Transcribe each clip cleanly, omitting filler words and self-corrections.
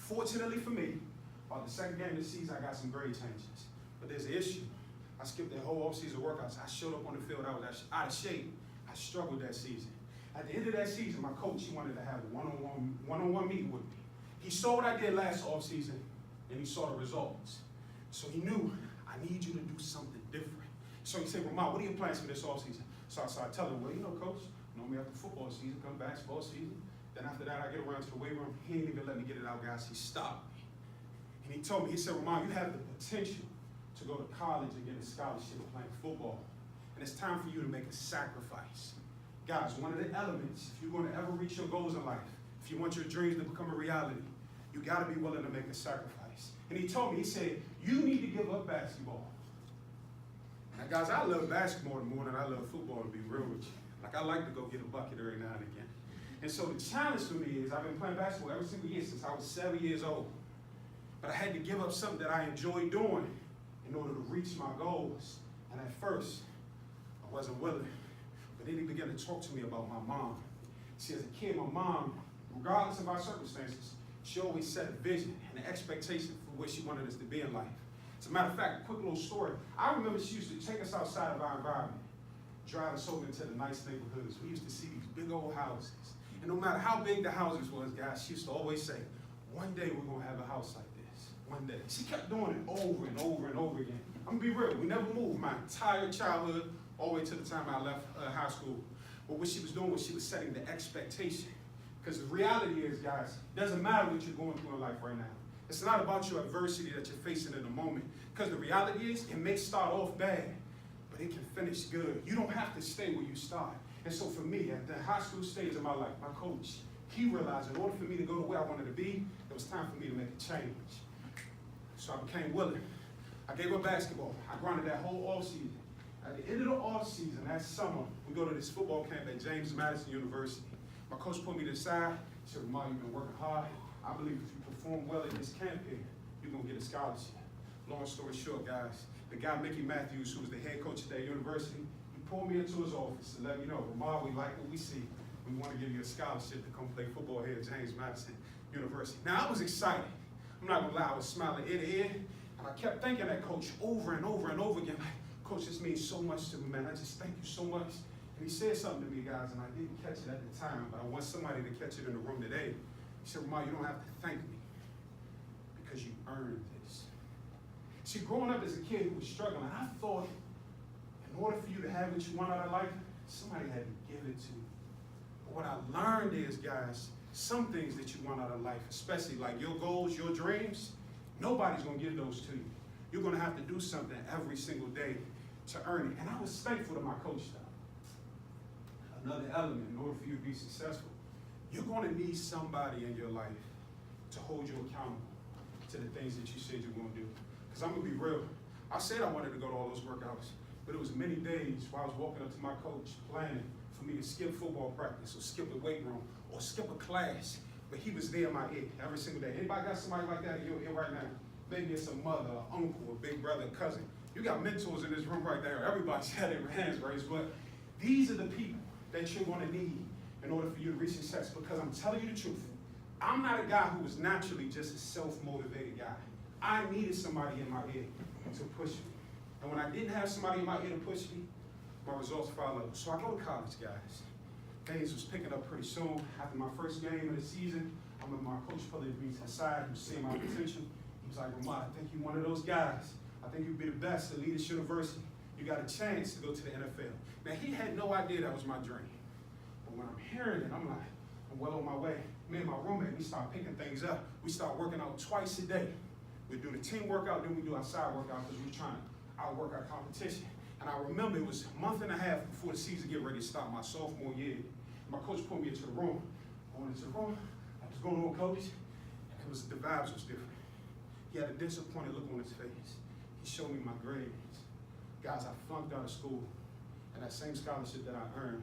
Fortunately for me, by the second game of the season, I got some grade changes. But there's an issue. I skipped that whole off-season workouts. I showed up on the field, I was out of shape. I struggled that season. At the end of that season, my coach, he wanted to have a one-on-one meeting with me. He saw what I did last off-season, and he saw the results. So he knew, I need you to do something different. So he said, Ramon, what are your plans for this off-season? So I tell him, well, you know, coach, normally after football season, come basketball season. Then after that, I get around to the weight room. He didn't even let me get it out, guys. He stopped me. And he told me, he said, Ramon, you have the potential to go to college and get a scholarship of playing football. And it's time for you to make a sacrifice. Guys, one of the elements, if you're going to ever reach your goals in life, if you want your dreams to become a reality, you got to be willing to make a sacrifice. And he told me, he said, you need to give up basketball. Now, guys, I love basketball more than I love football, to be real with you. Like, I like to go get a bucket every now and again. And so the challenge for me is I've been playing basketball every single year since I was 7 years old. But I had to give up something that I enjoyed doing in order to reach my goals. And at first, I wasn't willing. But then he began to talk to me about my mom. See, as a kid, my mom, regardless of our circumstances, she always set a vision and an expectation for where she wanted us to be in life. As a matter of fact, a quick little story. I remember she used to take us outside of our environment, drive us over into the nice neighborhoods. We used to see these big old houses. And no matter how big the houses was, guys, she used to always say, one day we're going to have a house like this. One day. She kept doing it over and over and over again. I'm going to be real. We never moved my entire childhood all the way to the time I left high school. But what she was doing was she was setting the expectation. Because the reality is, guys, it doesn't matter what you're going through in life right now. It's not about your adversity that you're facing in the moment. Because the reality is, it may start off bad, but it can finish good. You don't have to stay where you start. And so for me, at the high school stage of my life, my coach, he realized in order for me to go to where I wanted to be, it was time for me to make a change. So I became willing. I gave up basketball. I grinded that whole offseason. At the end of the offseason, that summer, we go to this football camp at James Madison University. My coach pulled me to the side. He said, Ramon, you've been working hard. I believe if you perform well at this camp here, you're going to get a scholarship. Long story short, guys, the guy, Mickey Matthews, who was the head coach at that university, he pulled me into his office and let me know, Ramon, we like what we see. We want to give you a scholarship to come play football here at James Madison University. Now, I was excited. I'm not going to lie, I was smiling ear to ear. And I kept thanking that coach over and over and over again. Like, Coach, this means so much to me, man. I just thank you so much. And he said something to me, guys, and I didn't catch it at the time, but I want somebody to catch it in the room today. He said, Ramon, you don't have to thank me because you earned this. See, growing up as a kid who was struggling, I thought in order for you to have what you want out of life, somebody had to give it to you. But what I learned is, guys, some things that you want out of life, especially like your goals, your dreams, nobody's going to give those to you. You're going to have to do something every single day to earn it. And I was thankful to my coach, though. Another element, in order for you to be successful, you're going to need somebody in your life to hold you accountable to the things that you said you're going to do. Because I'm going to be real. I said I wanted to go to all those workouts, but it was many days while I was walking up to my coach planning for me to skip football practice or skip a weight room or skip a class. But he was there in my ear every single day. Anybody got somebody like that in your ear right now? Maybe it's a mother, an uncle, a big brother, a cousin. You got mentors in this room right there. Everybody's had their hands raised, but these are the people that you're going to need in order for you to reach success. Because I'm telling you the truth, I'm not a guy who was naturally just a self-motivated guy. I needed somebody in my ear to push me. And when I didn't have somebody in my ear to push me, my results followed. So I go to college, guys. Things was picking up pretty soon. After my first game of the season, I remember my coach pulling me to the side, he was seeing my potential. He was like, Ramon, I think you're one of those guys. I think you'd be the best to lead this university. You got a chance to go to the NFL. Now, he had no idea that was my dream. But when I'm hearing it, I'm like, I'm well on my way. Me and my roommate, we start picking things up. We start working out twice a day. We do the team workout, then we do our side workout because we're trying to outwork our competition. And I remember it was a month and a half before the season get ready to start, my sophomore year. My coach pulled me into the room. Going into the room, I was going on coach, and the vibes was different. He had a disappointed look on his face. He showed me my grades. Guys, I flunked out of school, and that same scholarship that I earned,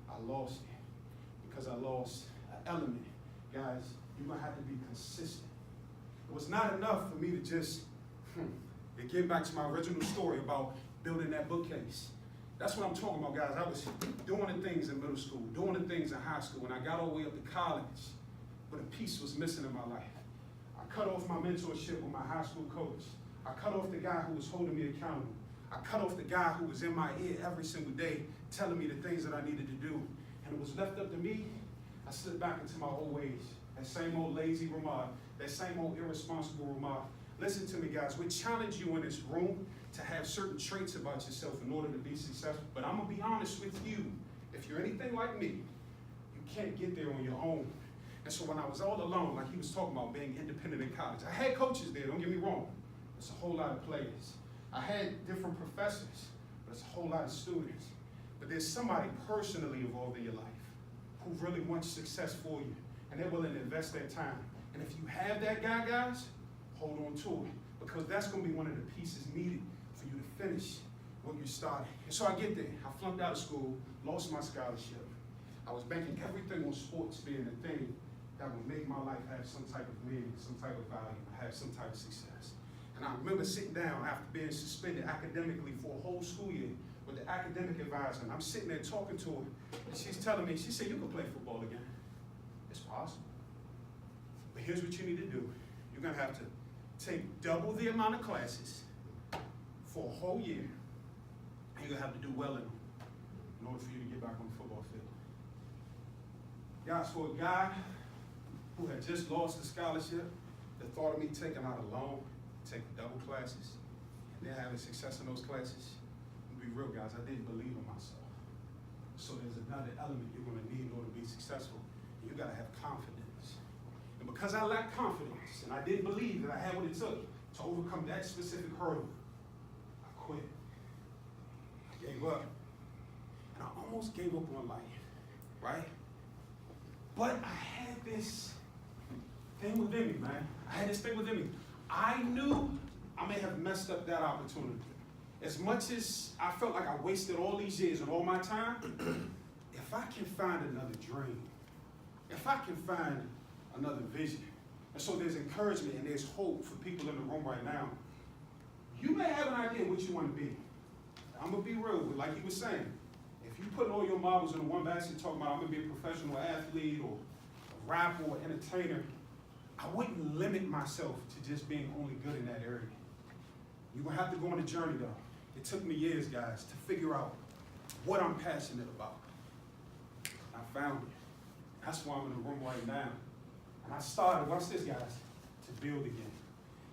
I lost it because I lost an element. Guys, you're going to have to be consistent. It was not enough for me to just, get back to my original story about building that bookcase. That's what I'm talking about, guys. I was doing the things in middle school, doing the things in high school, and I got all the way up to college, but a piece was missing in my life. I cut off my mentorship with my high school coach. I cut off the guy who was holding me accountable. I cut off the guy who was in my ear every single day telling me the things that I needed to do. And it was left up to me. I slipped back into my old ways. That same old lazy Ramad, that same old irresponsible Ramad. Listen to me, guys. We challenge you in this room to have certain traits about yourself in order to be successful. But I'm going to be honest with you. If you're anything like me, you can't get there on your own. And so when I was all alone, like he was talking about being independent in college, I had coaches there, don't get me wrong. It's a whole lot of players. I had different professors, but it's a whole lot of students. But there's somebody personally involved in your life who really wants success for you, and they're willing to invest their time. And if you have that guy, guys, hold on to it, because that's going to be one of the pieces needed for you to finish what you started. And so I get there. I flunked out of school, lost my scholarship. I was banking everything on sports being the thing that would make my life have some type of meaning, some type of value, have some type of success. And I remember sitting down after being suspended academically for a whole school year with the academic advisor, and I'm sitting there talking to her, and she's telling me, she said, you can play football again. It's possible. But here's what you need to do. You're gonna have to take double the amount of classes for a whole year, and you're gonna have to do well in them in order for you to get back on the football field. Guys, for a guy who had just lost the scholarship, the thought of me taking out a loan, taking double classes, and then having success in those classes, to be real, guys, I didn't believe in myself. So there's another element you're gonna need in order to be successful. You gotta have confidence. And because I lacked confidence, and I didn't believe that I had what it took to overcome that specific hurdle, I quit. I gave up. And I almost gave up on life, right? But I had this thing within me, man. I had this thing within me. I knew I may have messed up that opportunity. As much as I felt like I wasted all these years and all my time, if I can find another dream, if I can find another vision, and so there's encouragement and there's hope for people in the room right now. You may have an idea what you want to be. I'm going to be real, like he was saying. If you put all your marbles in one basket talking about I'm going to be a professional athlete or a rapper or entertainer, I wouldn't limit myself to just being only good in that area. You're going to have to go on a journey, though. It took me years, guys, to figure out what I'm passionate about. I found it. That's why I'm in the room right now. And I started, watch this, guys, to build again.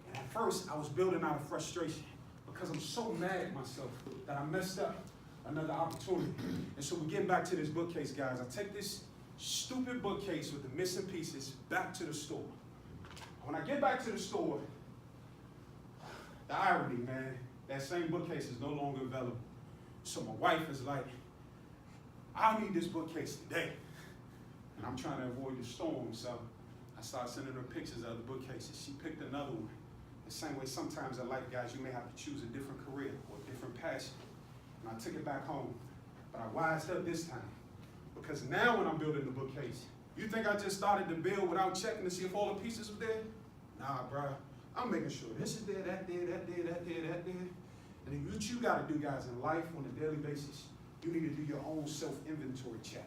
And at first, I was building out of frustration because I'm so mad at myself that I messed up another opportunity. And so we're getting back to this bookcase, guys. I take this stupid bookcase with the missing pieces back to the store. When I get back to the store, the irony, man, that same bookcase is no longer available. So my wife is like, I need this bookcase today. And I'm trying to avoid the storm, so I started sending her pictures of the bookcases. She picked another one. The same way sometimes in life, guys, you may have to choose a different career or a different passion. And I took it back home. But I wised up this time. Because now when I'm building the bookcase, you think I just started to build without checking to see if all the pieces were there? Nah, bro. I'm making sure this is there, that there, that there, that there, that there. And then what you got to do, guys, in life on a daily basis, you need to do your own self-inventory check.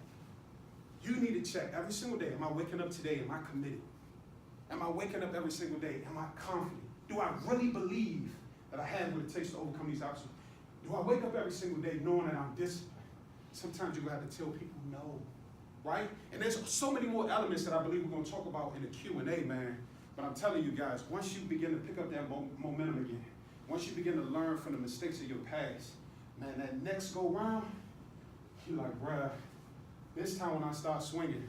You need to check every single day. Am I waking up today? Am I committed? Am I waking up every single day? Am I confident? Do I really believe that I have what it takes to overcome these obstacles? Do I wake up every single day knowing that I'm disciplined? Sometimes you're going to have to tell people no, right? And there's so many more elements that I believe we're going to talk about in the Q&A, man. But I'm telling you guys, once you begin to pick up that momentum again, once you begin to learn from the mistakes of your past, man, that next go round, you're like, bruh, this time when I start swinging,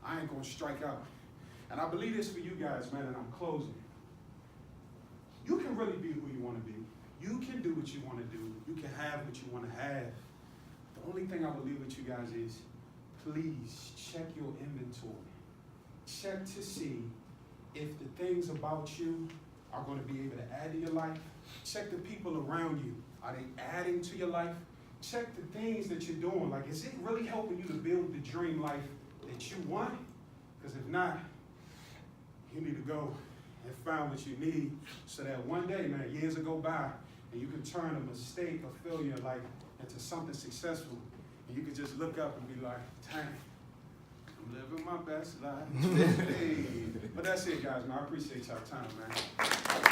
I ain't going to strike out. And I believe this for you guys, man, and I'm closing. You can really be who you want to be. You can do what you want to do. You can have what you want to have. The only thing I will leave with you guys is, please check your inventory. Check to see if the things about you are going to be able to add to your life. Check the people around you. Are they adding to your life? Check the things that you're doing. Like, is it really helping you to build the dream life that you want? Because if not, you need to go and find what you need so that one day, man, years will go by and you can turn a mistake or failure like into something successful. And you can just look up and be like, dang, I'm living my best life. Hey. But that's it, guys, man. I appreciate y'all time, man.